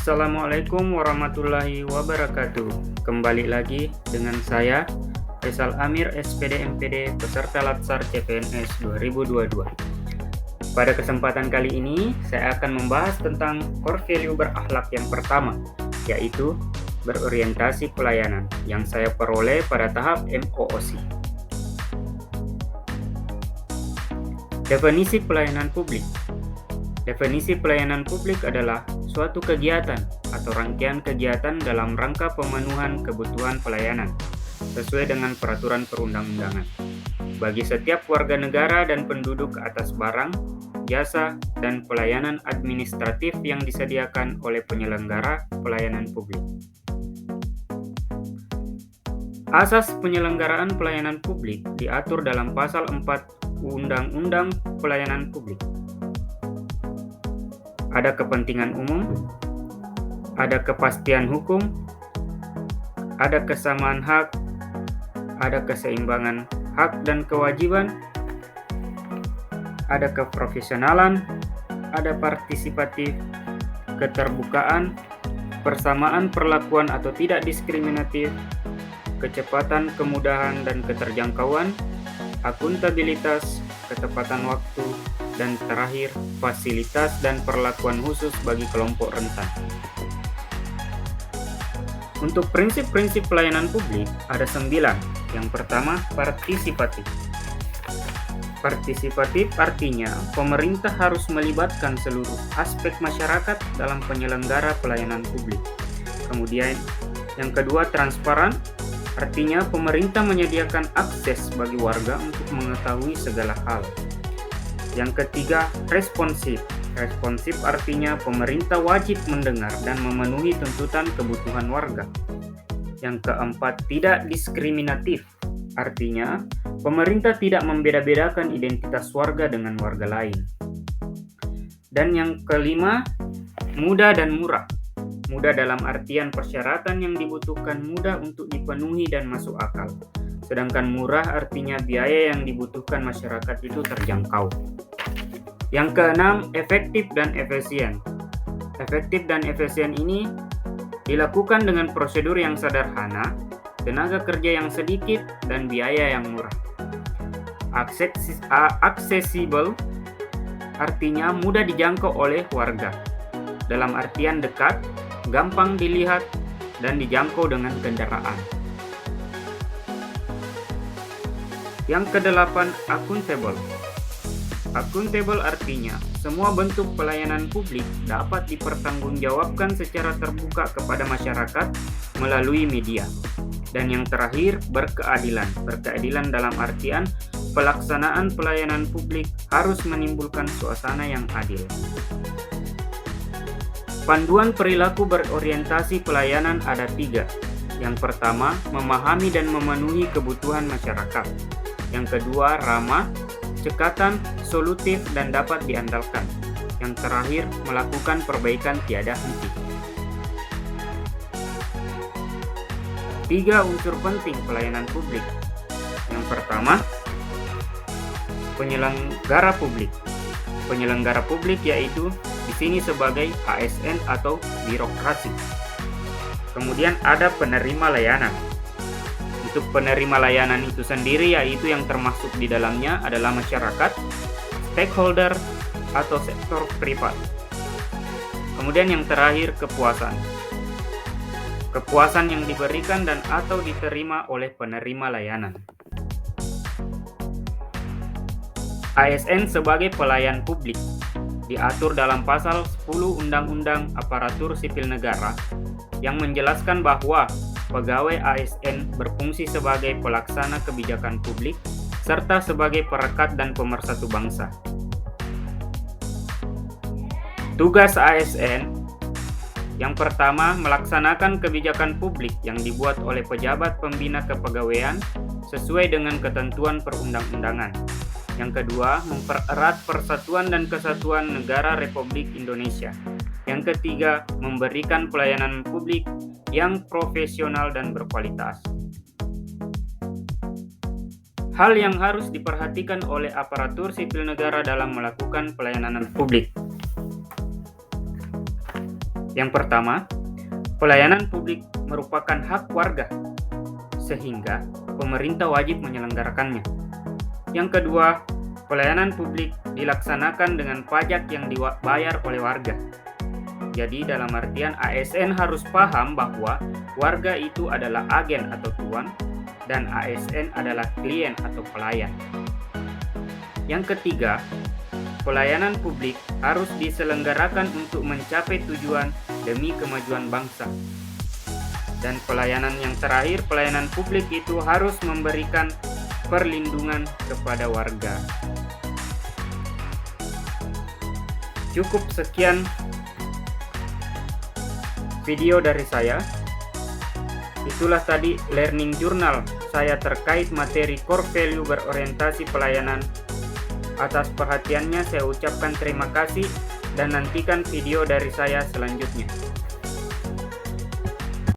Assalamualaikum warahmatullahi wabarakatuh. Kembali lagi dengan saya, Faisal Amir, SPD MPD, peserta Latsar CPNS 2022. Pada kesempatan kali ini, saya akan membahas tentang core value berakhlak yang pertama, yaitu berorientasi pelayanan, yang saya peroleh pada tahap MOOC. Definisi pelayanan publik. Definisi pelayanan publik adalah suatu kegiatan atau rangkaian kegiatan dalam rangka pemenuhan kebutuhan pelayanan sesuai dengan peraturan perundang-undangan bagi setiap warga negara dan penduduk atas barang, jasa, dan pelayanan administratif yang disediakan oleh penyelenggara pelayanan publik. Asas penyelenggaraan pelayanan publik diatur dalam Pasal 4 Undang-Undang Pelayanan Publik. Ada kepentingan umum, ada kepastian hukum, ada kesamaan hak, ada keseimbangan hak dan kewajiban, ada keprofesionalan, ada partisipatif, keterbukaan, persamaan perlakuan atau tidak diskriminatif, kecepatan, kemudahan, dan keterjangkauan, akuntabilitas, ketepatan waktu, dan terakhir, fasilitas dan perlakuan khusus bagi kelompok rentan. Untuk prinsip-prinsip pelayanan publik ada 9. Yang pertama, partisipatif. Partisipatif artinya pemerintah harus melibatkan seluruh aspek masyarakat dalam penyelenggara pelayanan publik. Kemudian, yang kedua, transparan. Artinya pemerintah menyediakan akses bagi warga untuk mengetahui segala hal. Yang ketiga, responsif. Responsif artinya pemerintah wajib mendengar dan memenuhi tuntutan kebutuhan warga. Yang keempat, tidak diskriminatif. Artinya, pemerintah tidak membeda-bedakan identitas warga dengan warga lain. Dan yang kelima, mudah dan murah. Mudah dalam artian persyaratan yang dibutuhkan mudah untuk dipenuhi dan masuk akal. Sedangkan murah artinya biaya yang dibutuhkan masyarakat itu terjangkau. Yang keenam, efektif dan efisien. Efektif dan efisien ini dilakukan dengan prosedur yang sederhana, tenaga kerja yang sedikit, dan biaya yang murah. Aksesibel artinya mudah dijangkau oleh warga, dalam artian dekat, gampang dilihat, dan dijangkau dengan kendaraan. Yang kedelapan, akuntabel. Akuntabel artinya semua bentuk pelayanan publik dapat dipertanggungjawabkan secara terbuka kepada masyarakat melalui media. Dan yang terakhir, berkeadilan. Berkeadilan dalam artian pelaksanaan pelayanan publik harus menimbulkan suasana yang adil. Panduan perilaku berorientasi pelayanan ada 3. Yang pertama, memahami dan memenuhi kebutuhan masyarakat. Yang kedua, ramah, cekatan, solutif, dan dapat diandalkan. Yang terakhir, melakukan perbaikan tiada henti. 3 unsur penting pelayanan publik. Yang pertama, penyelenggara publik. Penyelenggara publik yaitu di sini sebagai ASN atau birokrasi. Kemudian ada penerima layanan. Untuk penerima layanan itu sendiri yaitu yang termasuk di dalamnya adalah masyarakat, stakeholder, atau sektor privat. Kemudian yang terakhir, kepuasan. Kepuasan yang diberikan dan atau diterima oleh penerima layanan. ASN sebagai pelayan publik diatur dalam Pasal 10 Undang-Undang Aparatur Sipil Negara yang menjelaskan bahwa pegawai ASN berfungsi sebagai pelaksana kebijakan publik serta sebagai perekat dan pemersatu bangsa. Tugas ASN yang pertama, melaksanakan kebijakan publik yang dibuat oleh pejabat pembina kepegawaian sesuai dengan ketentuan perundang-undangan. Yang kedua, mempererat persatuan dan kesatuan negara Republik Indonesia. Yang ketiga, memberikan pelayanan publik yang profesional dan berkualitas. Hal yang harus diperhatikan oleh aparatur sipil negara dalam melakukan pelayanan publik. Yang pertama, pelayanan publik merupakan hak warga, sehingga pemerintah wajib menyelenggarakannya. Yang kedua, pelayanan publik dilaksanakan dengan pajak yang dibayar oleh warga. Jadi dalam artian ASN harus paham bahwa warga itu adalah agen atau tuan dan ASN adalah klien atau pelayan. Yang ketiga, pelayanan publik harus diselenggarakan untuk mencapai tujuan demi kemajuan bangsa. Dan pelayanan yang terakhir, pelayanan publik itu harus memberikan perlindungan kepada warga. Cukup sekian video dari saya. Itulah tadi learning journal saya terkait materi core value berorientasi pelayanan. Atas perhatiannya saya ucapkan terima kasih dan nantikan video dari saya selanjutnya.